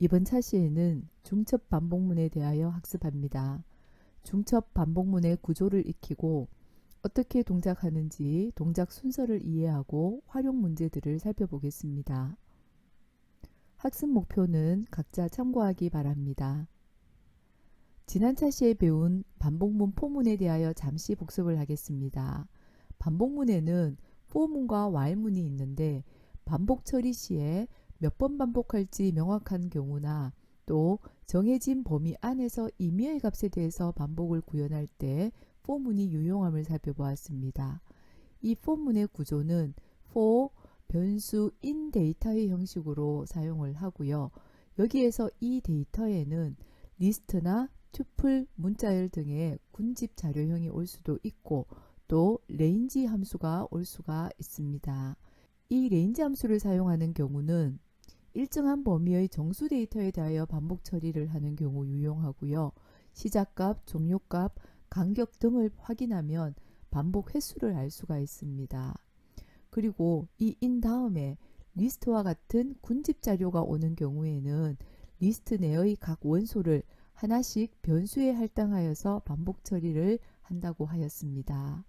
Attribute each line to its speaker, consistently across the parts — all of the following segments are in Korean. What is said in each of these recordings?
Speaker 1: 이번 차시에는 중첩 반복문에 대하여 학습합니다. 중첩 반복문의 구조를 익히고 어떻게 동작하는지 동작 순서를 이해하고 활용 문제들을 살펴보겠습니다. 학습 목표는 각자 참고하기 바랍니다. 지난 차시에 배운 반복문 포문에 대하여 잠시 복습을 하겠습니다. 반복문에는 for문과 while문이 있는데 반복 처리 시에 몇 번 반복할지 명확한 경우나 또 정해진 범위 안에서 임의의 값에 대해서 반복을 구현할 때 for문이 유용함을 살펴보았습니다. 이 for문의 구조는 for 변수 in 데이터의 형식으로 사용을 하고요. 여기에서 이 데이터에는 리스트나 튜플, 문자열 등의 군집 자료형이 올 수도 있고 또 레인지 함수가 올 수가 있습니다. 이 레인지 함수를 사용하는 경우는 일정한 범위의 정수 데이터에 대하여 반복 처리를 하는 경우 유용하고요. 시작값, 종료값, 간격 등을 확인하면 반복 횟수를 알 수가 있습니다. 그리고 이 in 다음에 리스트와 같은 군집 자료가 오는 경우에는 리스트 내의 각 원소를 하나씩 변수에 할당하여서 반복 처리를 한다고 하였습니다.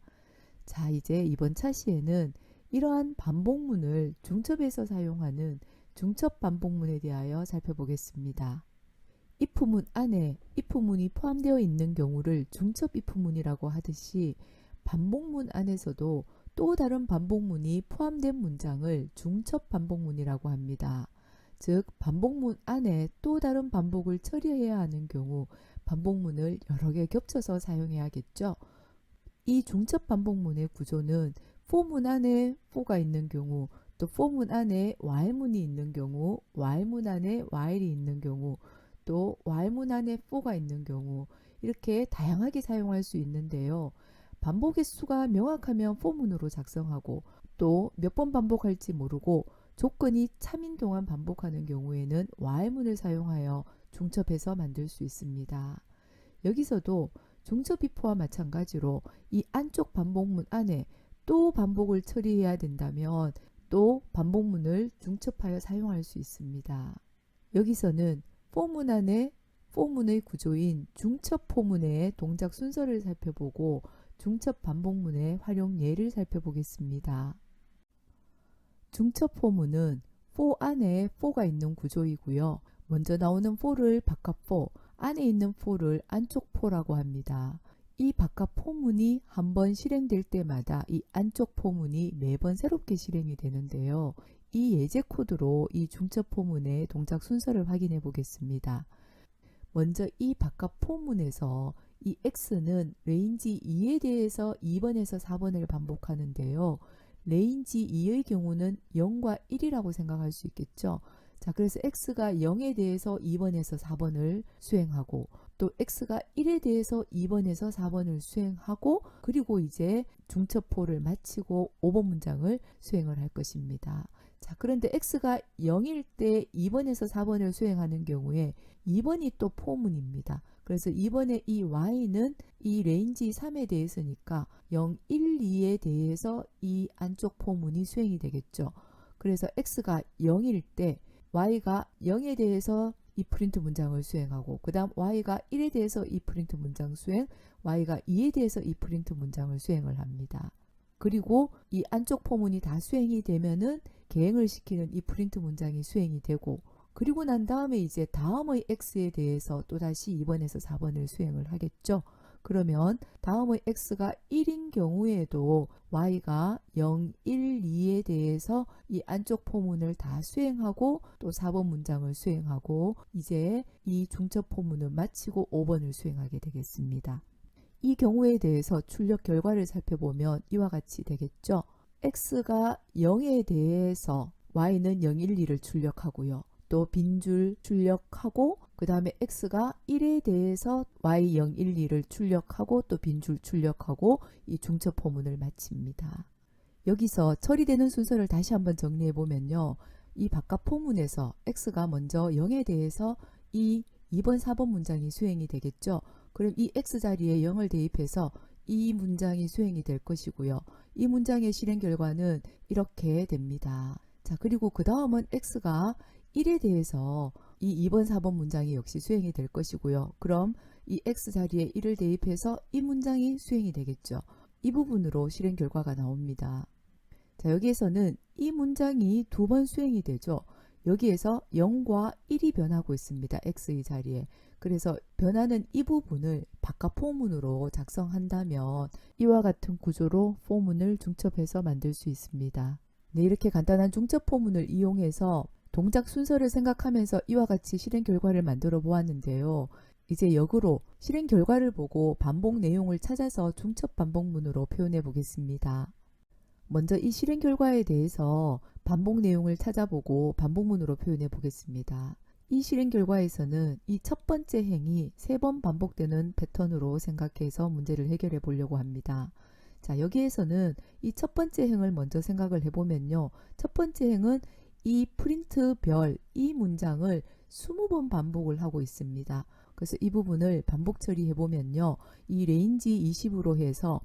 Speaker 1: 자, 이제 이번 차시에는 이러한 반복문을 중첩에서 사용하는 중첩 반복문에 대하여 살펴보겠습니다. if문 안에 if문이 포함되어 있는 경우를 중첩 if문이라고 하듯이 반복문 안에서도 또 다른 반복문이 포함된 문장을 중첩 반복문이라고 합니다. 즉 반복문 안에 또 다른 반복을 처리해야 하는 경우 반복문을 여러 개 겹쳐서 사용해야겠죠. 이 중첩 반복문의 구조는 for문 안에 for가 있는 경우, 또 for문 안에 while문이 있는 경우, while문 안에 while이 있는 경우, 또 while문 안에 for가 있는 경우 이렇게 다양하게 사용할 수 있는데요. 반복 횟수가 명확하면 for문으로 작성하고 또 몇 번 반복할지 모르고 조건이 참인 동안 반복하는 경우에는 while문을 사용하여 중첩해서 만들 수 있습니다. 여기서도 중첩 if와 마찬가지로 이 안쪽 반복문 안에 또 반복을 처리해야 된다면 또 반복문을 중첩하여 사용할 수 있습니다. 여기서는 for문 안에 for문의 구조인 중첩 포문의 동작 순서를 살펴보고 중첩 반복문의 활용 예를 살펴보겠습니다. 중첩 포문은 for 안에 for가 있는 구조이고요. 먼저 나오는 for를 바깥 for, 안에 있는 for를 안쪽 for라고 합니다. 이 바깥 포문이 한번 실행될 때마다 이 안쪽 포문이 매번 새롭게 실행이 되는데요. 이 예제 코드로 이 중첩 포문의 동작 순서를 확인해 보겠습니다. 먼저 이 바깥 포문에서 이 x는 레인지 2에 대해서 2번에서 4번을 반복하는데요. 레인지 2의 경우는 0과 1이라고 생각할 수 있겠죠. 자, 그래서 x가 0에 대해서 2번에서 4번을 수행하고 또 x가 1에 대해서 2번에서 4번을 수행하고 그리고 이제 중첩포를 마치고 5번 문장을 수행을 할 것입니다. 자, 그런데 x가 0일 때 2번에서 4번을 수행하는 경우에 2번이 또 포문입니다. 그래서 이번에 이 y는 이 레인지 3에 대해서니까 0, 1, 2에 대해서 이 안쪽 포문이 수행이 되겠죠. 그래서 x가 0일 때 y가 0에 대해서 이 프린트 문장을 수행하고 그 다음 y가 1에 대해서 이 프린트 문장 수행, y가 2에 대해서 이 프린트 문장을 수행을 합니다. 그리고 이 안쪽 포문이 다 수행이 되면은 개행을 시키는 이 프린트 문장이 수행이 되고 그리고 난 다음에 이제 다음의 x에 대해서 또다시 2번에서 4번을 수행을 하겠죠. 그러면 다음의 x가 1인 경우에도 y가 0, 1, 2에 대해서 이 안쪽 포문을 다 수행하고 또 4번 문장을 수행하고 이제 이 중첩 포문을 마치고 5번을 수행하게 되겠습니다. 이 경우에 대해서 출력 결과를 살펴보면 이와 같이 되겠죠. x가 0에 대해서 y는 0, 1, 2를 출력하고요. 또 빈줄 출력하고 그 다음에 x가 1에 대해서 y 0, 1, 2를 출력하고 또 빈줄 출력하고 이 중첩 포문을 마칩니다. 여기서 처리되는 순서를 다시 한번 정리해 보면요. 이 바깥 포문에서 x가 먼저 0에 대해서 이 2번, 4번 문장이 수행이 되겠죠. 그럼 이 x자리에 0을 대입해서 이 문장이 수행이 될 것이고요. 이 문장의 실행 결과는 이렇게 됩니다. 자, 그리고 그 다음은 x가 1에 대해서 이 2번, 4번 문장이 역시 수행이 될 것이고요. 그럼 이 x 자리에 1을 대입해서 이 문장이 수행이 되겠죠. 이 부분으로 실행 결과가 나옵니다. 자, 여기에서는 이 문장이 두 번 수행이 되죠. 여기에서 0과 1이 변하고 있습니다. x의 자리에. 그래서 변하는 이 부분을 바깥 포문으로 작성한다면 이와 같은 구조로 포문을 중첩해서 만들 수 있습니다. 네, 이렇게 간단한 중첩 포문을 이용해서 동작 순서를 생각하면서 이와 같이 실행 결과를 만들어 보았는데요. 이제 역으로 실행 결과를 보고 반복 내용을 찾아서 중첩 반복문으로 표현해 보겠습니다. 먼저 이 실행 결과에 대해서 반복 내용을 찾아보고 반복문으로 표현해 보겠습니다. 이 실행 결과에서는 이 첫 번째 행이 3번 반복되는 패턴으로 생각해서 문제를 해결해 보려고 합니다. 자, 여기에서는 이 첫 번째 행을 먼저 생각을 해보면요. 첫 번째 행은 이 프린트 별 이 문장을 20번 반복을 하고 있습니다. 그래서 이 부분을 반복 처리해 보면요. 이 레인지 20으로 해서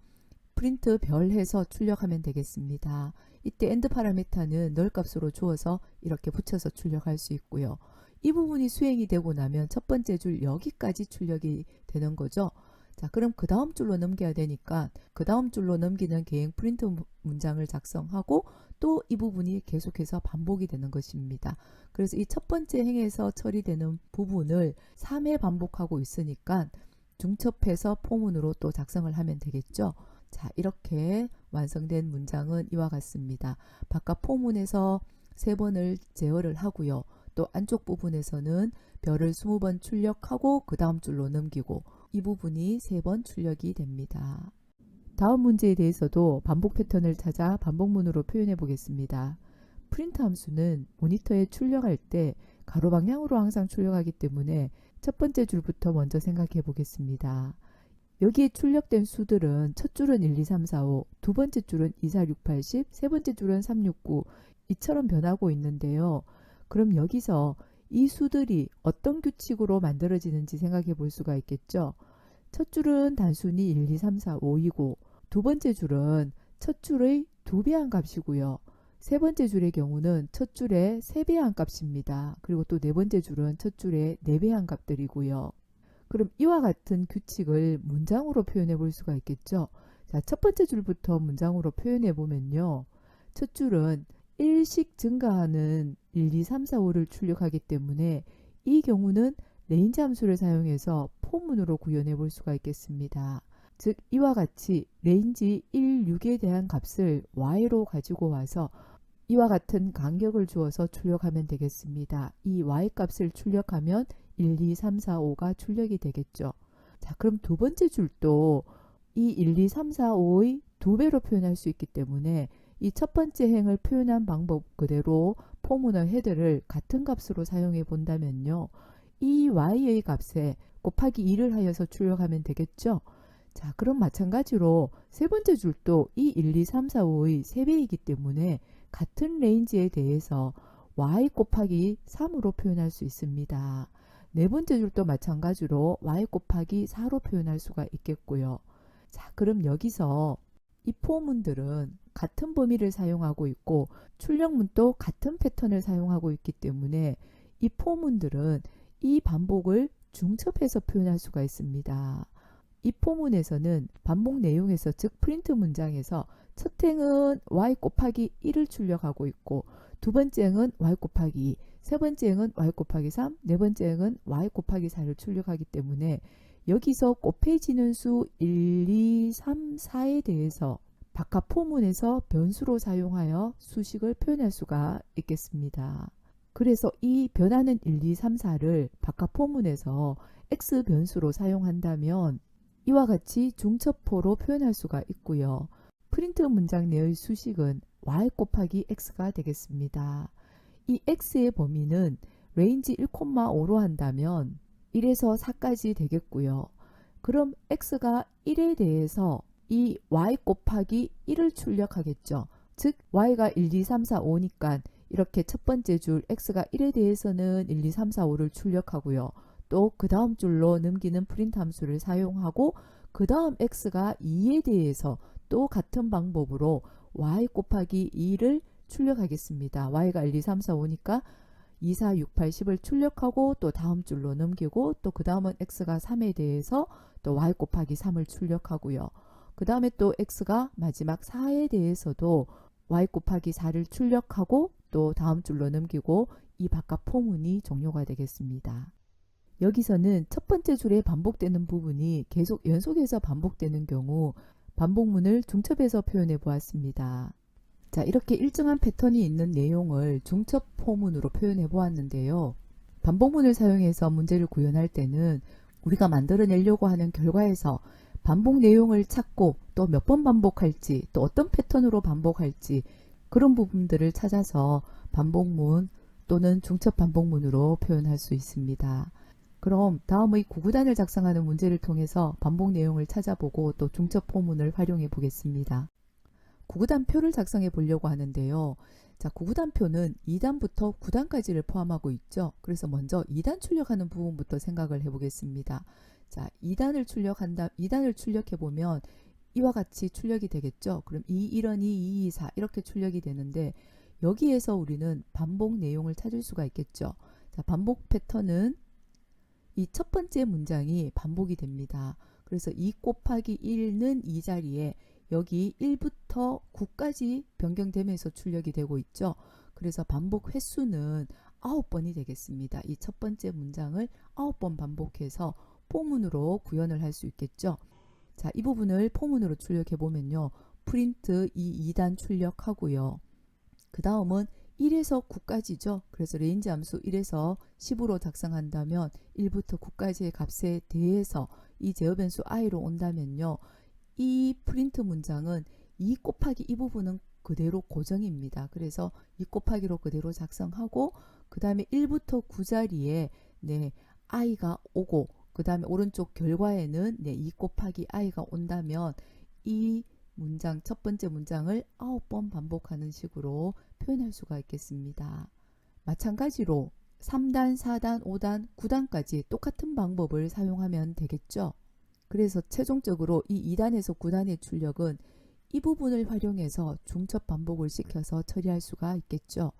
Speaker 1: 프린트 별 해서 출력하면 되겠습니다. 이때 엔드 파라미터는 널 값으로 주어서 이렇게 붙여서 출력할 수 있고요. 이 부분이 수행이 되고 나면 첫 번째 줄 여기까지 출력이 되는 거죠. 자, 그럼 그 다음 줄로 넘겨야 되니까 그 다음 줄로 넘기는 개행 프린트 문장을 작성하고 또 이 부분이 계속해서 반복이 되는 것입니다. 그래서 이 첫 번째 행에서 처리되는 부분을 3회 반복하고 있으니까 중첩해서 포문으로 또 작성을 하면 되겠죠. 자, 이렇게 완성된 문장은 이와 같습니다. 바깥 포문에서 3번을 제어를 하고요. 또 안쪽 부분에서는 별을 20번 출력하고 그 다음 줄로 넘기고 이 부분이 3번 출력이 됩니다. 다음 문제에 대해서도 반복 패턴을 찾아 반복문으로 표현해 보겠습니다. 프린트 함수는 모니터에 출력할 때 가로 방향으로 항상 출력하기 때문에 첫 번째 줄부터 먼저 생각해 보겠습니다. 여기에 출력된 수들은 첫 줄은 1, 2, 3, 4, 5, 두 번째 줄은 2, 4, 6, 8, 10, 세 번째 줄은 3, 6, 9 이처럼 변하고 있는데요. 그럼 여기서 이 수들이 어떤 규칙으로 만들어지는지 생각해 볼 수가 있겠죠. 첫 줄은 단순히 1, 2, 3, 4, 5이고 두 번째 줄은 첫 줄의 2배한 값이고요. 세 번째 줄의 경우는 첫 줄의 3배한 값입니다. 그리고 또 네 번째 줄은 첫 줄의 4배한 값들이고요. 그럼 이와 같은 규칙을 문장으로 표현해 볼 수가 있겠죠. 자, 첫 번째 줄부터 문장으로 표현해 보면요. 첫 줄은 1씩 증가하는 1, 2, 3, 4, 5를 출력하기 때문에 이 경우는 레인지 함수를 사용해서 포문으로 구현해 볼 수가 있겠습니다. 즉 이와 같이 레인지 1, 6에 대한 값을 y로 가지고 와서 이와 같은 간격을 주어서 출력하면 되겠습니다. 이 y값을 출력하면 1, 2, 3, 4, 5가 출력이 되겠죠. 자, 그럼 두 번째 줄도 이 1, 2, 3, 4, 5의 2배로 표현할 수 있기 때문에 이 첫 번째 행을 표현한 방법 그대로 포문의 헤드를 같은 값으로 사용해 본다면요. 이 y의 값에 곱하기 2를 하여서 출력하면 되겠죠. 자, 그럼 마찬가지로 세 번째 줄도 이 1, 2, 3, 4, 5의 3배이기 때문에 같은 레인지에 대해서 y 곱하기 3으로 표현할 수 있습니다. 네 번째 줄도 마찬가지로 y 곱하기 4로 표현할 수가 있겠고요. 자, 그럼 여기서 이 포문들은 같은 범위를 사용하고 있고 출력문도 같은 패턴을 사용하고 있기 때문에 이 포문들은 이 반복을 중첩해서 표현할 수가 있습니다. 이 포문에서는 반복 내용에서 즉 프린트 문장에서 첫 행은 y 곱하기 1을 출력하고 있고 두 번째 행은 y 곱하기 2, 세 번째 행은 y 곱하기 3, 네 번째 행은 y 곱하기 4를 출력하기 때문에 여기서 곱해지는 수 1, 2, 3, 4에 대해서 바깥 포문에서 변수로 사용하여 수식을 표현할 수가 있겠습니다. 그래서 이 변하는 1, 2, 3, 4를 바깥 포문에서 x 변수로 사용한다면 이와 같이 중첩포로 표현할 수가 있고요. 프린트 문장 내의 수식은 y 곱하기 x가 되겠습니다. 이 x의 범위는 레인지 1,5로 한다면 1에서 4까지 되겠고요. 그럼 x가 1에 대해서 이 y 곱하기 1을 출력하겠죠. 즉 y가 1, 2, 3, 4, 5니까 이렇게 첫 번째 줄 x가 1에 대해서는 1, 2, 3, 4, 5를 출력하고요. 또 그 다음 줄로 넘기는 프린트 함수를 사용하고 그 다음 x가 2에 대해서 또 같은 방법으로 y 곱하기 2를 출력하겠습니다. y가 1, 2, 3, 4, 5니까 2, 4, 6, 8, 10을 출력하고 또 다음 줄로 넘기고 또 그 다음은 x가 3에 대해서 또 y 곱하기 3을 출력하고요. 그 다음에 또 x가 마지막 4에 대해서도 y 곱하기 4를 출력하고 또 다음 줄로 넘기고 이 바깥 포문이 종료가 되겠습니다. 여기서는 첫 번째 줄에 반복되는 부분이 계속 연속해서 반복되는 경우 반복문을 중첩해서 표현해 보았습니다. 자, 이렇게 일정한 패턴이 있는 내용을 중첩 포문으로 표현해 보았는데요. 반복문을 사용해서 문제를 구현할 때는 우리가 만들어내려고 하는 결과에서 반복 내용을 찾고 또 몇 번 반복할지 또 어떤 패턴으로 반복할지 그런 부분들을 찾아서 반복문 또는 중첩 반복문으로 표현할 수 있습니다. 그럼 다음의 구구단을 작성하는 문제를 통해서 반복 내용을 찾아보고 또 중첩 포문을 활용해 보겠습니다. 구구단표를 작성해 보려고 하는데요. 자, 구구단표는 2단부터 9단까지를 포함하고 있죠. 그래서 먼저 2단 출력하는 부분부터 생각을 해 보겠습니다. 자, 2단을 출력해 보면 이와 같이 출력이 되겠죠. 그럼 2, 1은 2, 2, 4 이렇게 출력이 되는데 여기에서 우리는 반복 내용을 찾을 수가 있겠죠. 자, 반복 패턴은 이 첫 번째 문장이 반복이 됩니다. 그래서 2 곱하기 1는 이 자리에 여기 1부터 9까지 변경되면서 출력이 되고 있죠. 그래서 반복 횟수는 9번이 되겠습니다. 이 첫 번째 문장을 9번 반복해서 포문으로 구현을 할 수 있겠죠. 자, 이 부분을 포문으로 출력해 보면요. 프린트 이 2단 출력하고요. 그 다음은 1에서 9까지죠. 그래서 레인지 함수 1에서 10으로 작성한다면 1부터 9까지의 값에 대해서 이 제어 변수 i로 온다면요. 이 프린트 문장은 2 곱하기 이 부분은 그대로 고정입니다. 그래서 2 곱하기로 그대로 작성하고 그 다음에 1부터 9 자리에 i가 오고 그 다음에 오른쪽 결과에는 2 곱하기 i가 온다면 이 문장 첫 번째 문장을 9번 반복하는 식으로 표현할 수가 있겠습니다. 마찬가지로 3단, 4단, 5단, 9단까지 똑같은 방법을 사용하면 되겠죠. 그래서 최종적으로 이 2단에서 9단의 출력은 이 부분을 활용해서 중첩 반복을 시켜서 처리할 수가 있겠죠.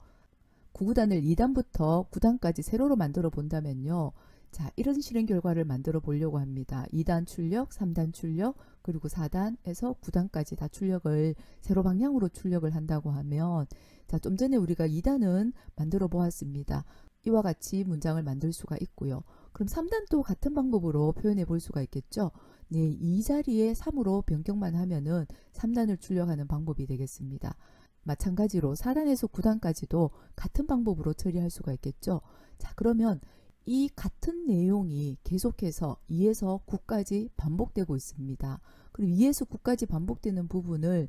Speaker 1: 구구단을 2단부터 9단까지 세로로 만들어 본다면요. 자, 이런 실행 결과를 만들어 보려고 합니다. 2단 출력, 3단 출력, 그리고 4단에서 9단까지 다 출력을 세로 방향으로 출력을 한다고 하면 자, 좀 전에 우리가 2단은 만들어 보았습니다. 이와 같이 문장을 만들 수가 있고요. 그럼 3단도 같은 방법으로 표현해 볼 수가 있겠죠. 이 자리에 3으로 변경만 하면은 3단을 출력하는 방법이 되겠습니다. 마찬가지로 4단에서 9단까지도 같은 방법으로 처리할 수가 있겠죠. 자, 그러면 이 같은 내용이 계속해서 2에서 9까지 반복되고 있습니다. 그럼 2에서 9까지 반복되는 부분을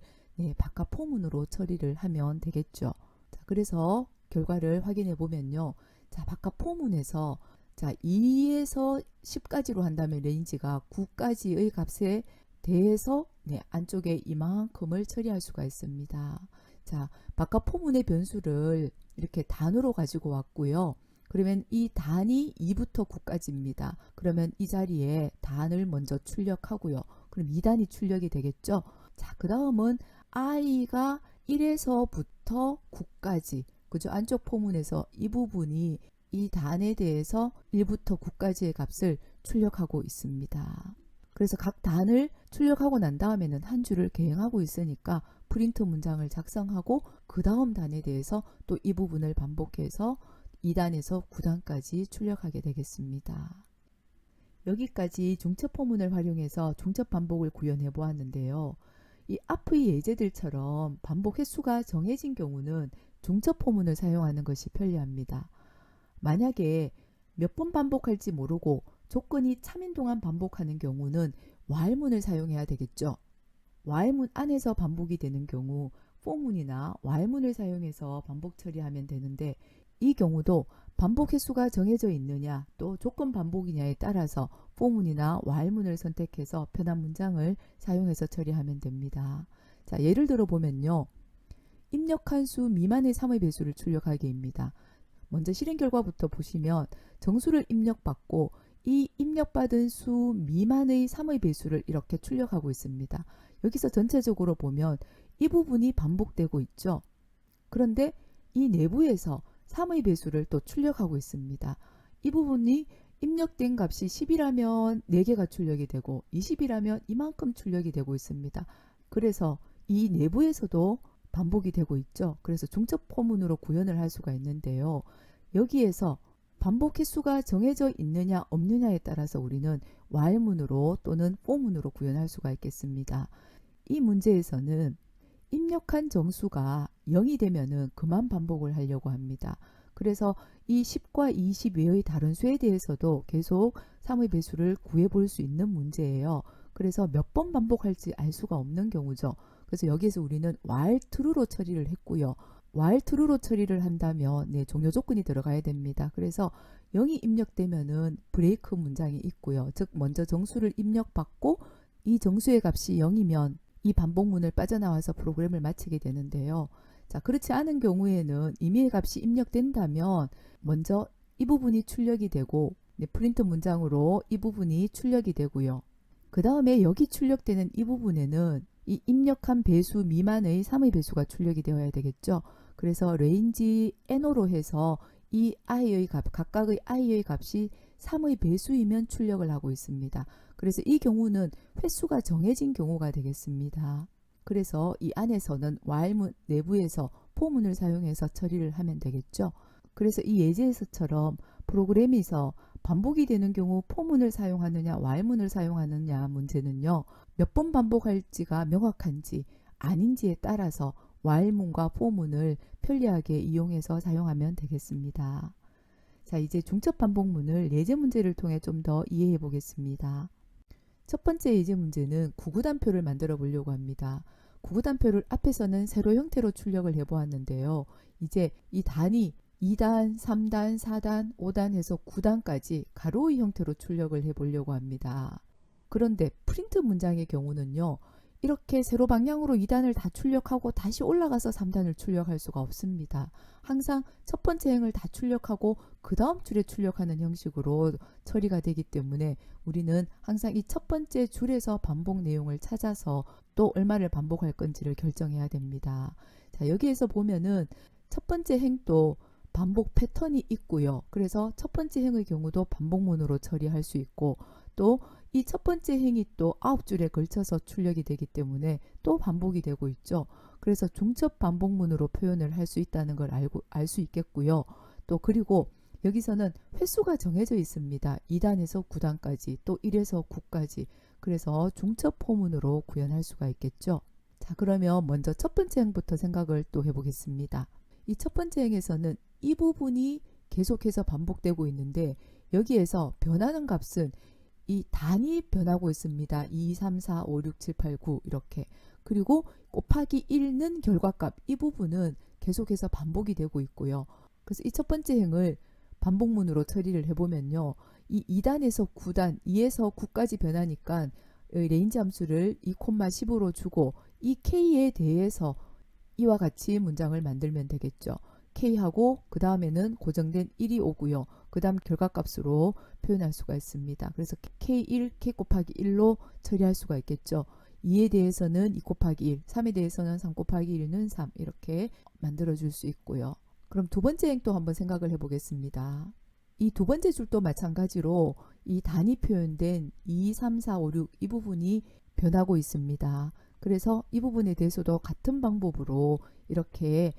Speaker 1: 바깥 포문으로 처리를 하면 되겠죠. 자, 그래서 결과를 확인해 보면요. 자, 바깥 포문에서 자, 2에서 10까지로 한다면 레인지가 9까지의 값에 대해서 안쪽에 이만큼을 처리할 수가 있습니다. 자, 바깥 포문의 변수를 이렇게 단으로 가지고 왔고요. 그러면 이 단이 2부터 9까지입니다. 그러면 이 자리에 단을 먼저 출력하고요. 그럼 2단이 출력이 되겠죠. 자, 그 다음은 i가 1에서부터 9까지 그죠? 안쪽 포문에서 이 부분이 이 단에 대해서 1부터 9까지의 값을 출력하고 있습니다. 그래서 각 단을 출력하고 난 다음에는 한 줄을 개행하고 있으니까 프린트 문장을 작성하고 그 다음 단에 대해서 또 이 부분을 반복해서 2단에서 9단까지 출력하게 되겠습니다. 여기까지 중첩 포문을 활용해서 중첩 반복을 구현해 보았는데요. 이 앞의 예제들처럼 반복 횟수가 정해진 경우는 중첩 포문을 사용하는 것이 편리합니다. 만약에 몇 번 반복할지 모르고 조건이 참인 동안 반복하는 경우는 while문을 사용해야 되겠죠. while문 안에서 반복이 되는 경우 for문이나 while문을 사용해서 반복 처리하면 되는데 이 경우도 반복 횟수가 정해져 있느냐 또 조건 반복이냐에 따라서 for문이나 while문을 선택해서 편한 문장을 사용해서 처리하면 됩니다. 자, 예를 들어 보면요. 입력한 수 미만의 3의 배수를 출력하기입니다. 먼저 실행 결과부터 보시면 정수를 입력받고 이 입력받은 수 미만의 3의 배수를 이렇게 출력하고 있습니다. 여기서 전체적으로 보면 이 부분이 반복되고 있죠. 그런데 이 내부에서 3의 배수를 또 출력하고 있습니다. 이 부분이 입력된 값이 10이라면 4개가 출력이 되고 20이라면 이만큼 출력이 되고 있습니다. 그래서 이 내부에서도 반복이 되고 있죠. 그래서 중첩 포문으로 구현을 할 수가 있는데요. 여기에서 반복 횟수가 정해져 있느냐 없느냐에 따라서 우리는 while문으로 또는 for문으로 구현할 수가 있겠습니다. 이 문제에서는 입력한 정수가 0이 되면은 그만 반복을 하려고 합니다. 그래서 이 10과 20 외의 다른 수에 대해서도 계속 3의 배수를 구해 볼 수 있는 문제예요. 그래서 몇 번 반복할지 알 수가 없는 경우죠. 그래서 여기에서 우리는 while true로 처리를 했고요. while true로 처리를 한다면 종료 조건이 들어가야 됩니다. 그래서 0이 입력되면은 브레이크 문장이 있고요. 즉 먼저 정수를 입력받고 이 정수의 값이 0이면 이 반복문을 빠져나와서 프로그램을 마치게 되는데요. 자, 그렇지 않은 경우에는 임의의 값이 입력된다면 먼저 이 부분이 출력이 되고 프린트 문장으로 이 부분이 출력이 되고요. 그 다음에 여기 출력되는 이 부분에는 이 입력한 배수 미만의 3의 배수가 출력이 되어야 되겠죠. 그래서 range NO로 해서 이 i의 값, 각각의 i의 값이 3의 배수이면 출력을 하고 있습니다. 그래서 이 경우는 횟수가 정해진 경우가 되겠습니다. 그래서 이 안에서는 while문 내부에서 for문을 사용해서 처리를 하면 되겠죠. 그래서 이 예제에서처럼 프로그램에서 반복이 되는 경우 for문을 사용하느냐 while문을 사용하느냐 문제는요. 몇 번 반복할지가 명확한지 아닌지에 따라서 while문과 for문을 편리하게 이용해서 사용하면 되겠습니다. 자, 이제 중첩 반복문을 예제 문제를 통해 좀 더 이해해 보겠습니다. 첫 번째 예제 문제는 구구단표를 만들어 보려고 합니다. 구구단표를 앞에서는 세로 형태로 출력을 해 보았는데요. 이제 이 단위 2단, 3단, 4단, 5단 해서 9단까지 가로의 형태로 출력을 해 보려고 합니다. 그런데 프린트 문장의 경우는요. 이렇게 세로 방향으로 2단을 다 출력하고 다시 올라가서 3단을 출력할 수가 없습니다. 항상 첫 번째 행을 다 출력하고 그 다음 줄에 출력하는 형식으로 처리가 되기 때문에 우리는 항상 이 첫 번째 줄에서 반복 내용을 찾아서 또 얼마를 반복할 건지를 결정해야 됩니다. 자, 여기에서 보면은 첫 번째 행도 반복 패턴이 있고요. 그래서 첫 번째 행의 경우도 반복문으로 처리할 수 있고 또 이 첫 번째 행이 또 9줄에 걸쳐서 출력이 되기 때문에 또 반복이 되고 있죠. 그래서 중첩 반복문으로 표현을 할 수 있다는 걸 알 수 있겠고요. 또 그리고 여기서는 횟수가 정해져 있습니다. 2단에서 9단까지 또 1에서 9까지. 그래서 중첩 포문으로 구현할 수가 있겠죠. 자, 그러면 먼저 첫 번째 행부터 생각을 또 해보겠습니다. 이 첫 번째 행에서는 이 부분이 계속해서 반복되고 있는데 여기에서 변하는 값은 이 단이 변하고 있습니다. 2, 3, 4, 5, 6, 7, 8, 9 이렇게. 그리고 곱하기 1는 결과값 이 부분은 계속해서 반복이 되고 있고요. 그래서 이 첫 번째 행을 반복문으로 처리를 해보면요. 이 2단에서 9단, 2에서 9까지 변하니까 레인지 함수를 2,10으로 주고 이 k에 대해서 이와 같이 문장을 만들면 되겠죠. k하고 그 다음에는 고정된 1이 오고요. 그 다음 결과값으로 표현할 수가 있습니다. 그래서 k1, k 곱하기 1로 처리할 수가 있겠죠. 2에 대해서는 2 곱하기 1, 3에 대해서는 3 곱하기 1은 3 이렇게 만들어 줄 수 있고요. 그럼 두 번째 행도 한번 생각을 해 보겠습니다. 이 두 번째 줄도 마찬가지로 이 단위 표현된 2, 3, 4, 5, 6 이 부분이 변하고 있습니다. 그래서 이 부분에 대해서도 같은 방법으로 이렇게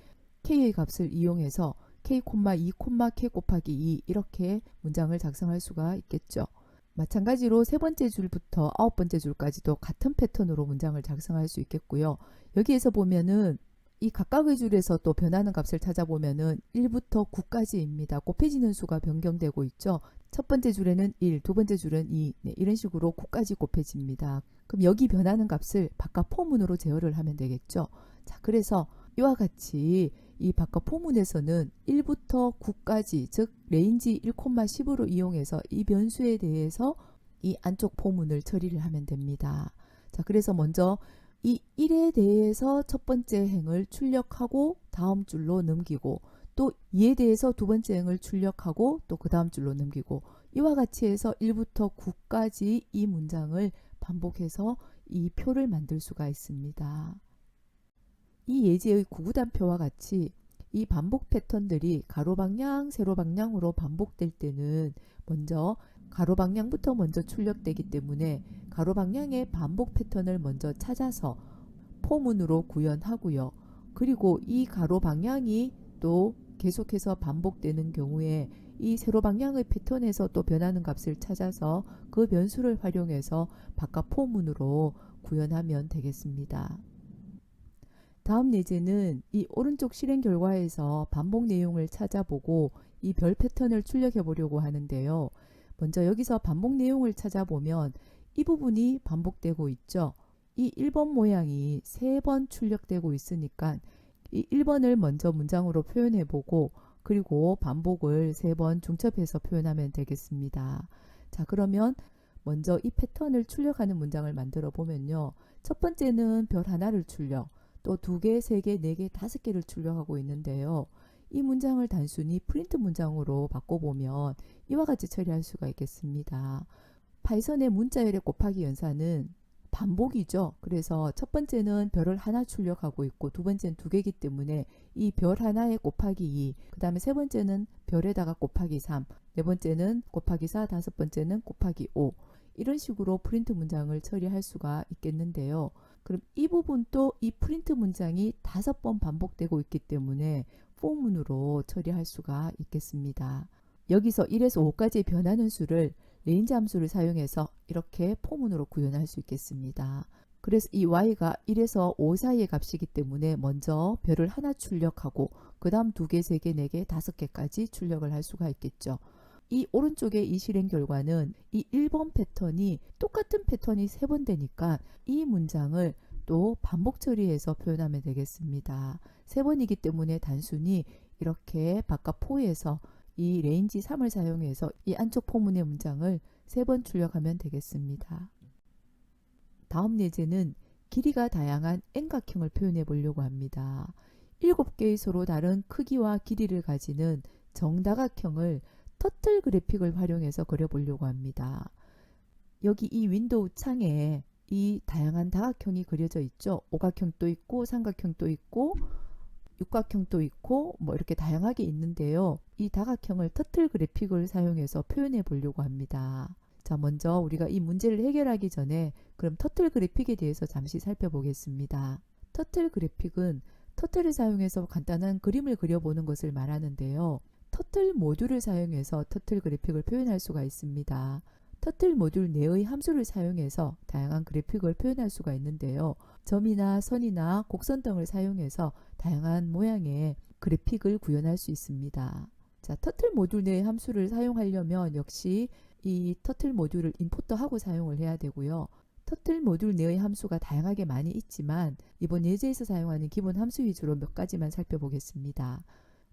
Speaker 1: k의 값을 이용해서 k, 2, k 곱하기 2 이렇게 문장을 작성할 수가 있겠죠. 마찬가지로 세 번째 줄부터 9번째 줄까지도 같은 패턴으로 문장을 작성할 수 있겠고요. 여기에서 보면은 이 각각의 줄에서 또 변하는 값을 찾아보면은 1부터 9까지입니다. 곱해지는 수가 변경되고 있죠. 첫 번째 줄에는 1, 두 번째 줄은 2 이런 식으로 9까지 곱해집니다. 그럼 여기 변하는 값을 바깥 포문으로 제어를 하면 되겠죠. 자, 그래서 이와 같이 이 바깥 포문에서는 1부터 9까지 즉 레인지 1,10으로 이용해서 이 변수에 대해서 이 안쪽 포문을 처리를 하면 됩니다. 자, 그래서 먼저 이 1에 대해서 첫 번째 행을 출력하고 다음 줄로 넘기고 또 2에 대해서 두 번째 행을 출력하고 또 그 다음 줄로 넘기고 이와 같이 해서 1부터 9까지 이 문장을 반복해서 이 표를 만들 수가 있습니다. 이 예제의 구구단표와 같이 이 반복 패턴들이 가로 방향, 세로 방향으로 반복될 때는 먼저 가로 방향부터 먼저 출력되기 때문에 가로 방향의 반복 패턴을 먼저 찾아서 포문으로 구현하고요. 그리고 이 가로 방향이 또 계속해서 반복되는 경우에 이 세로 방향의 패턴에서 또 변하는 값을 찾아서 그 변수를 활용해서 바깥 포문으로 구현하면 되겠습니다. 다음 예제는 이 오른쪽 실행 결과에서 반복 내용을 찾아보고 이 별 패턴을 출력해 보려고 하는데요. 먼저 여기서 반복 내용을 찾아보면 이 부분이 반복되고 있죠. 이 1번 모양이 3번 출력되고 있으니까 이 1번을 먼저 문장으로 표현해 보고 그리고 반복을 3번 중첩해서 표현하면 되겠습니다. 자, 그러면 먼저 이 패턴을 출력하는 문장을 만들어 보면요. 첫 번째는 별 하나를 출력, 또 2개, 3개, 4개, 5개를 출력하고 있는데요. 이 문장을 단순히 프린트 문장으로 바꿔보면 이와 같이 처리할 수가 있겠습니다. 파이썬의 문자열의 곱하기 연산은 반복이죠. 그래서 첫 번째는 별을 하나 출력하고 있고 두 번째는 2개이기 때문에 이 별 하나에 곱하기 2, 그 다음에 세 번째는 별에다가 곱하기 3, 네 번째는 곱하기 4, 다섯 번째는 곱하기 5, 이런 식으로 프린트 문장을 처리할 수가 있겠는데요. 그럼 이 부분도 이 프린트 문장이 5번 반복되고 있기 때문에 포문으로 처리할 수가 있겠습니다. 여기서 1에서 5까지 변하는 수를 레인지 함수를 사용해서 이렇게 포문으로 구현할 수 있겠습니다. 그래서 이 y가 1에서 5 사이의 값이기 때문에 먼저 별을 하나 출력하고 그 다음 2개, 3개, 4개, 5개까지 출력을 할 수가 있겠죠. 이 오른쪽에 이 실행 결과는 이 1번 패턴이 똑같은 패턴이 3번 되니까 이 문장을 또 반복 처리해서 표현하면 되겠습니다. 3번이기 때문에 단순히 이렇게 바깥 포에서 이 레인지 3을 사용해서 이 안쪽 포문의 문장을 3번 출력하면 되겠습니다. 다음 예제는 길이가 다양한 N각형을 표현해 보려고 합니다. 7개의 서로 다른 크기와 길이를 가지는 정다각형을 터틀 그래픽을 활용해서 그려보려고 합니다. 여기 이 윈도우 창에 이 다양한 다각형이 그려져 있죠. 오각형도 있고 삼각형도 있고 육각형도 있고 뭐 이렇게 다양하게 있는데요. 이 다각형을 터틀 그래픽을 사용해서 표현해 보려고 합니다. 자, 먼저 우리가 이 문제를 해결하기 전에 그럼 터틀 그래픽에 대해서 잠시 살펴보겠습니다. 터틀 그래픽은 터틀을 사용해서 간단한 그림을 그려보는 것을 말하는데요. 터틀 모듈을 사용해서 터틀 그래픽을 표현할 수가 있습니다. 터틀 모듈 내의 함수를 사용해서 다양한 그래픽을 표현할 수가 있는데요. 점이나 선이나 곡선 등을 사용해서 다양한 모양의 그래픽을 구현할 수 있습니다. 자, 터틀 모듈 내의 함수를 사용하려면 역시 이 터틀 모듈을 임포트하고 사용을 해야 되고요. 터틀 모듈 내의 함수가 다양하게 많이 있지만 이번 예제에서 사용하는 기본 함수 위주로 몇 가지만 살펴보겠습니다.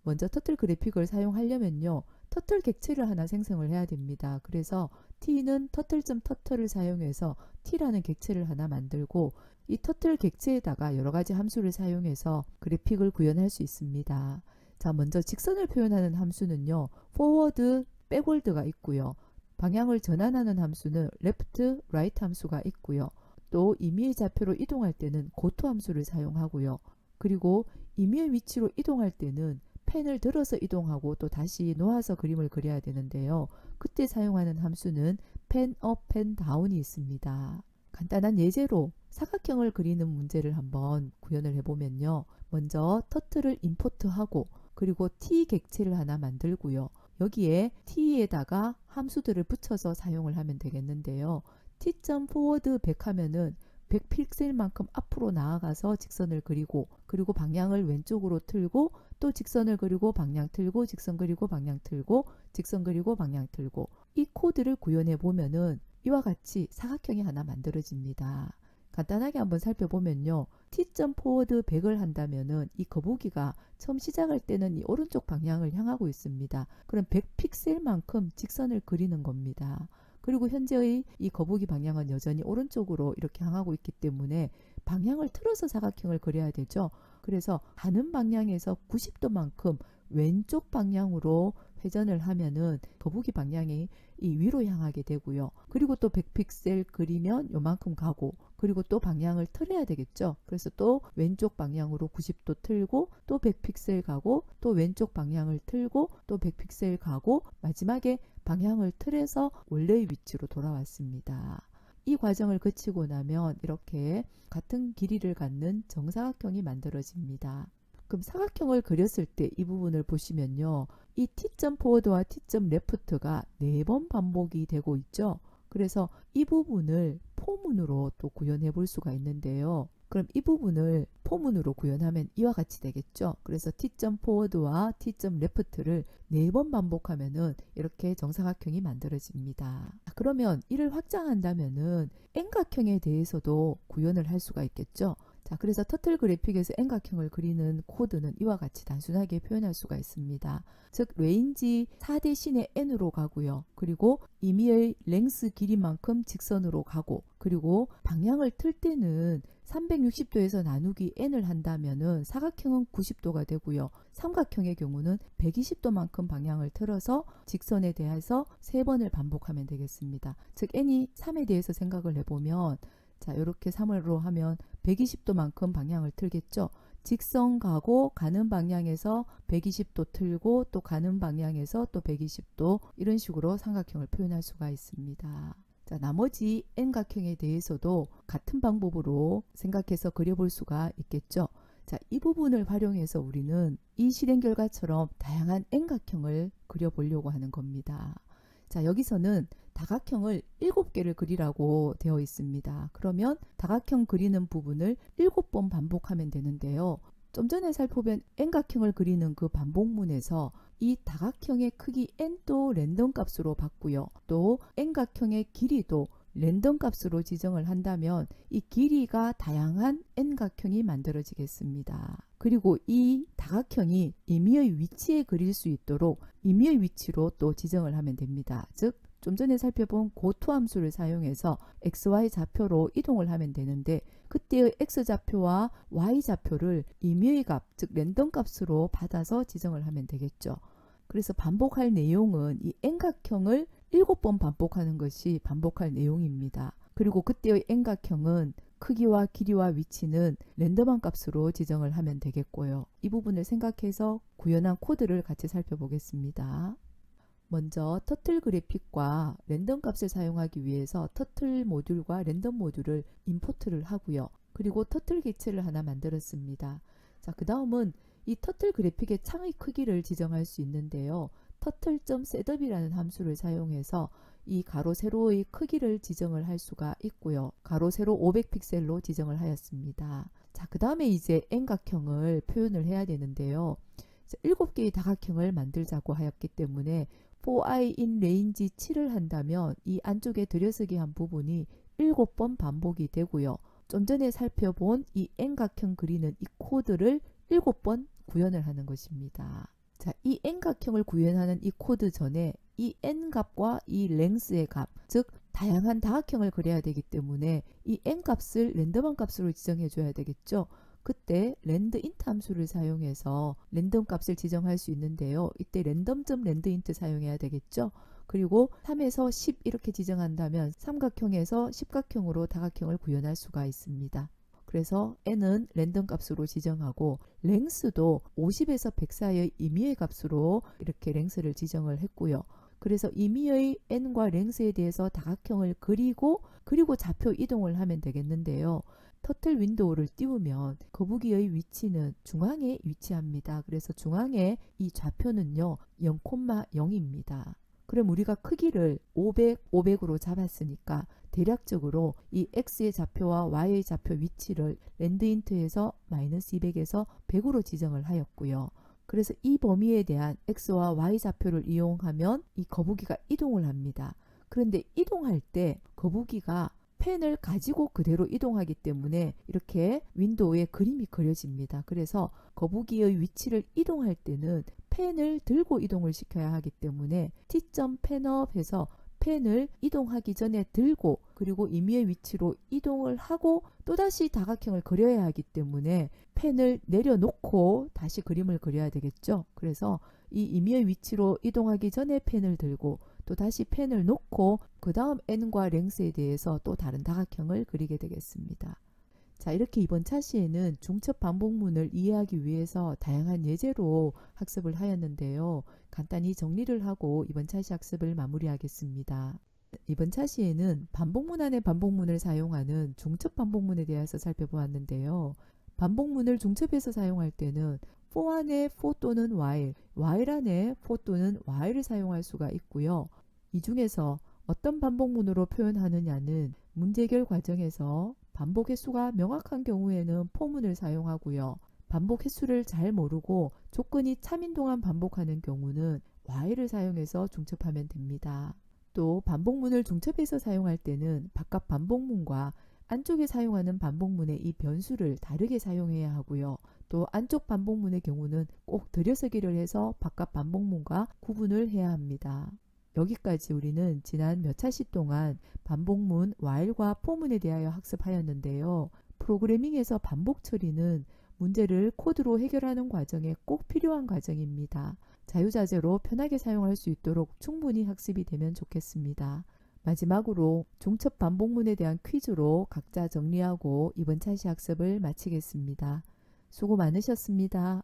Speaker 1: 먼저 터틀 그래픽을 사용하려면요. 터틀 객체를 하나 생성을 해야 됩니다. 그래서 t는 turtle.turtle을 사용해서 t라는 객체를 하나 만들고 이 터틀 객체에다가 여러 가지 함수를 사용해서 그래픽을 구현할 수 있습니다. 자, 먼저 직선을 표현하는 함수는요. forward, backward가 있고요. 방향을 전환하는 함수는 left, right 함수가 있고요. 또 임의의 좌표로 이동할 때는 고토 함수를 사용하고요. 그리고 임의의 위치로 이동할 때는 펜을 들어서 이동하고 또 다시 놓아서 그림을 그려야 되는데요. 그때 사용하는 함수는 pen up, pen down이 있습니다. 간단한 예제로 사각형을 그리는 문제를 한번 구현을 해보면요. 먼저 터틀을 임포트하고 그리고 t 객체를 하나 만들고요. 여기에 t에다가 함수들을 붙여서 사용을 하면 되겠는데요. t.forward 100 하면은 100픽셀만큼 앞으로 나아가서 직선을 그리고 그리고 방향을 왼쪽으로 틀고 또 직선을 그리고 방향 틀고 직선 그리고 방향 틀고 직선 그리고 방향 틀고 이 코드를 구현해 보면은 이와 같이 사각형이 하나 만들어집니다. 간단하게 한번 살펴보면요. t.forward 100을 한다면은 이 거북이가 처음 시작할 때는 이 오른쪽 방향을 향하고 있습니다. 그럼 100픽셀만큼 직선을 그리는 겁니다. 그리고 현재의 이 거북이 방향은 여전히 오른쪽으로 이렇게 향하고 있기 때문에 방향을 틀어서 사각형을 그려야 되죠. 그래서 가는 방향에서 90도만큼 왼쪽 방향으로 회전을 하면은 거북이 방향이 이 위로 향하게 되고요. 그리고 또 100픽셀 그리면 요만큼 가고, 그리고 또 방향을 틀어야 되겠죠. 그래서 또 왼쪽 방향으로 90도 틀고 또 100픽셀 가고 또 왼쪽 방향을 틀고 또 100픽셀 가고 마지막에 방향을 틀어서 원래의 위치로 돌아왔습니다. 이 과정을 거치고 나면 이렇게 같은 길이를 갖는 정사각형이 만들어집니다. 그럼 사각형을 그렸을 때 이 부분을 보시면요. 이 T점 포워드와 T점 레프트가 4번 반복이 되고 있죠. 그래서 이 부분을 포문으로 또 구현해 볼 수가 있는데요. 그럼 이 부분을 포문으로 구현하면 이와 같이 되겠죠. 그래서 T점 포워드와 T점 레프트를 4번 반복하면은 이렇게 정사각형이 만들어집니다. 그러면 이를 확장한다면은 N각형에 대해서도 구현을 할 수가 있겠죠. 자, 그래서 터틀 그래픽에서 N각형을 그리는 코드는 이와 같이 단순하게 표현할 수가 있습니다. 즉 레인지 4대신의 N으로 가고요. 그리고 임의의 랭스 길이만큼 직선으로 가고, 그리고 방향을 틀 때는 360도에서 나누기 N을 한다면은 사각형은 90도가 되고요. 삼각형의 경우는 120도만큼 방향을 틀어서 직선에 대해서 3번을 반복하면 되겠습니다. 즉 N이 3에 대해서 생각을 해보면, 자, 이렇게 3으로 하면 120도만큼 방향을 틀겠죠. 직선 가고 가는 방향에서 120도 틀고 또 가는 방향에서 또 120도, 이런 식으로 삼각형을 표현할 수가 있습니다. 자, 나머지 N각형에 대해서도 같은 방법으로 생각해서 그려볼 수가 있겠죠. 자, 이 부분을 활용해서 우리는 이 실행 결과처럼 다양한 N각형을 그려보려고 하는 겁니다. 자, 여기서는 다각형을 7개를 그리라고 되어 있습니다. 그러면 다각형 그리는 부분을 7번 반복하면 되는데요. 좀 전에 살펴본 N각형을 그리는 그 반복문에서 이 다각형의 크기 N도 랜덤 값으로 받고요. 또 N각형의 길이도 랜덤 값으로 지정을 한다면 이 길이가 다양한 N각형이 만들어지겠습니다. 그리고 이 다각형이 임의의 위치에 그릴 수 있도록 임의의 위치로 또 지정을 하면 됩니다. 즉 좀 전에 살펴본 고토 함수를 사용해서 XY 좌표로 이동을 하면 되는데, 그때의 X좌표와 Y좌표를 임의의 값, 즉 랜덤 값으로 받아서 지정을 하면 되겠죠. 그래서 반복할 내용은 이 N각형을 7번 반복하는 것이 반복할 내용입니다. 그리고 그때의 N각형은 크기와 길이와 위치는 랜덤한 값으로 지정을 하면 되겠고요. 이 부분을 생각해서 구현한 코드를 같이 살펴보겠습니다. 먼저 터틀 그래픽과 랜덤 값을 사용하기 위해서 터틀 모듈과 랜덤 모듈을 임포트를 하고요. 그리고 터틀 객체를 하나 만들었습니다. 자, 그 다음은 이 터틀 그래픽의 창의 크기를 지정할 수 있는데요. turtle.setup이라는 함수를 사용해서 이 가로 세로의 크기를 지정을 할 수가 있고요. 가로 세로 500픽셀로 지정을 하였습니다. 자, 그 다음에 이제 N각형을 표현을 해야 되는데요. 7개의 다각형을 만들자고 하였기 때문에 for in range 7을 한다면 이 안쪽에 들여서기 한 부분이 7번 반복이 되고요. 좀 전에 살펴본 이 N각형 그리는 이 코드를 7번 구현을 하는 것입니다. 자, 이 N각형을 구현하는 이 코드 전에 이 N값과 이 랭스의 값, 즉 다양한 다각형을 그려야 되기 때문에 이 N값을 랜덤한 값으로 지정해 줘야 되겠죠. 그때 랜드인트 함수를 사용해서 랜덤 값을 지정할 수 있는데요. 이때 랜덤.랜드인트 사용해야 되겠죠. 그리고 3에서 10 이렇게 지정한다면 삼각형에서 십각형으로 다각형을 구현할 수가 있습니다. 그래서 n은 랜덤 값으로 지정하고 랭스도 50에서 100 사이의 임의의 값으로 이렇게 랭스를 지정을 했고요. 그래서 임의의 n과 랭스에 대해서 다각형을 그리고 좌표 이동을 하면 되겠는데요. 터틀 윈도우를 띄우면 거북이의 위치는 중앙에 위치합니다. 그래서 중앙에 이 좌표는요 0,0입니다. 그럼 우리가 크기를 500, 500으로 잡았으니까 대략적으로 이 X의 좌표와 Y의 좌표 위치를 랜드인트에서 -200에서 100으로 지정을 하였고요. 그래서 이 범위에 대한 X와 Y 좌표를 이용하면 이 거북이가 이동을 합니다. 그런데 이동할 때 거북이가 펜을 가지고 그대로 이동하기 때문에 이렇게 윈도우에 그림이 그려집니다. 그래서 거북이의 위치를 이동할 때는 펜을 들고 이동을 시켜야 하기 때문에 T.penUp 해서 펜을 이동하기 전에 들고 그리고 임의의 위치로 이동을 하고 또다시 다각형을 그려야 하기 때문에 펜을 내려놓고 다시 그림을 그려야 되겠죠. 그래서 이 임의의 위치로 이동하기 전에 펜을 들고 또 다시 펜을 놓고 그 다음 n과 랭스에 대해서 또 다른 다각형을 그리게 되겠습니다. 자, 이렇게 이번 차시에는 중첩 반복문을 이해하기 위해서 다양한 예제로 학습을 하였는데요. 간단히 정리를 하고 이번 차시 학습을 마무리하겠습니다. 이번 차시에는 반복문 안에 반복문을 사용하는 중첩 반복문에 대해서 살펴보았는데요. 반복문을 중첩해서 사용할 때는 for 안에 for 또는 while, while 안에 for 또는 while을 사용할 수가 있고요. 이 중에서 어떤 반복문으로 표현하느냐는 문제 해결 과정에서 반복 횟수가 명확한 경우에는 for문을 사용하고요. 반복 횟수를 잘 모르고 조건이 참인 동안 반복하는 경우는 while을 사용해서 중첩하면 됩니다. 또 반복문을 중첩해서 사용할 때는 바깥 반복문과 안쪽에 사용하는 반복문의 이 변수를 다르게 사용해야 하고요. 또 안쪽 반복문의 경우는 꼭 들여서기를 해서 바깥 반복문과 구분을 해야 합니다. 여기까지 우리는 지난 몇 차시 동안 반복문 while과 for문에 대하여 학습하였는데요. 프로그래밍에서 반복 처리는 문제를 코드로 해결하는 과정에 꼭 필요한 과정입니다. 자유자재로 편하게 사용할 수 있도록 충분히 학습이 되면 좋겠습니다. 마지막으로 중첩 반복문에 대한 퀴즈로 각자 정리하고 이번 차시 학습을 마치겠습니다. 수고 많으셨습니다.